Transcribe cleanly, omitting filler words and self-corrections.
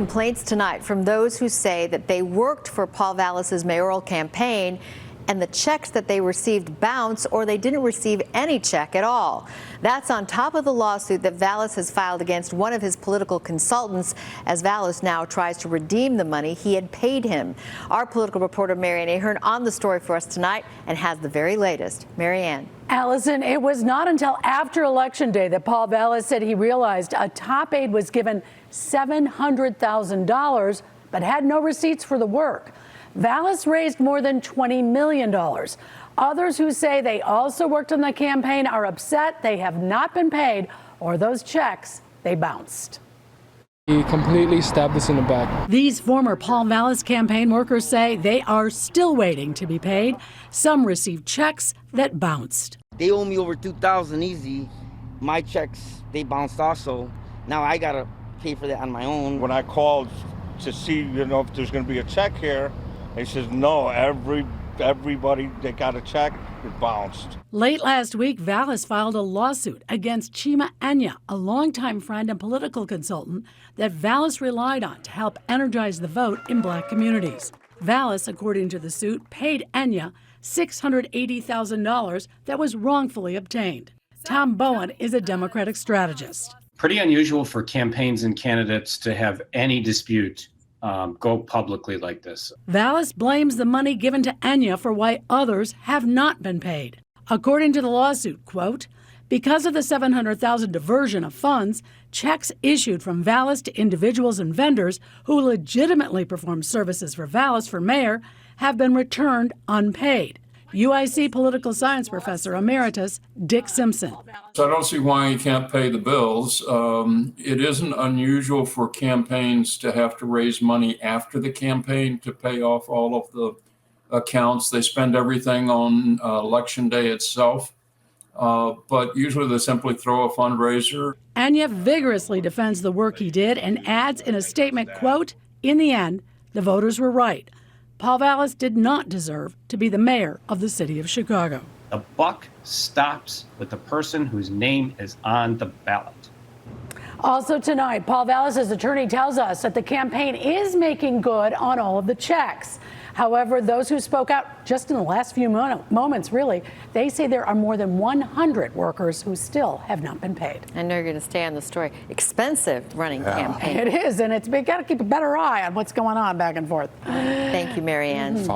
complaints tonight from those who say that they worked for Paul Vallas's mayoral campaign and the checks that they received bounced, or they didn't receive any check at all. That's on top of the lawsuit that Vallas has filed against one of his political consultants, as Vallas now tries to redeem the money he had paid him. Our political reporter Mary Ann Ahern on the story for us tonight and has the very latest. Mary Ann. Allison, it was not until after Election Day that Paul Vallas said he realized a top aide was given $700,000 but had no receipts for the work. Vallas raised more than $20 million. Others who say they also worked on the campaign are upset they have not been paid, or those checks, they bounced. He completely stabbed us in the back. These former Paul Vallas campaign workers say they are still waiting to be paid. Some received checks that bounced. They owe me over $2,000 easy. My checks, they bounced also. Now I gotta pay for that on my own. When I called to see, if there's gonna be a check here, they says no, everybody that got a check, it bounced. Late last week, Vallas filed a lawsuit against Chima Enya, a longtime friend and political consultant that Vallas relied on to help energize the vote in black communities. Vallas, according to the suit, paid Enya $680,000 that was wrongfully obtained. Tom Bowen is a Democratic strategist. Pretty unusual for campaigns and candidates to have any dispute go publicly like this. Vallas blames the money given to Enya for why others have not been paid. According to the lawsuit, quote, because of the $700,000 diversion of funds, checks issued from Vallas to individuals and vendors who legitimately performed services for Vallas for mayor have been returned unpaid. UIC political science professor emeritus Dick Simpson. So I don't see why you can't pay the bills. It isn't unusual for campaigns to have to raise money after the campaign to pay off all of the accounts. They spend everything on election day itself, but usually they simply throw a fundraiser. Enya vigorously defends the work he did and adds in a statement, quote, in the end, the voters were right. Paul Vallas did not deserve to be the mayor of the city of Chicago. The buck stops with the person whose name is on the ballot. Also tonight, Paul Vallas' attorney tells us that the campaign is making good on all of the checks. However, those who spoke out just in the last few moments, really, they say there are more than 100 workers who still have not been paid. I know you're going to stay on the story. Expensive running campaign. It is, and we got to keep a better eye on what's going on back and forth. Thank you, Mary Ann.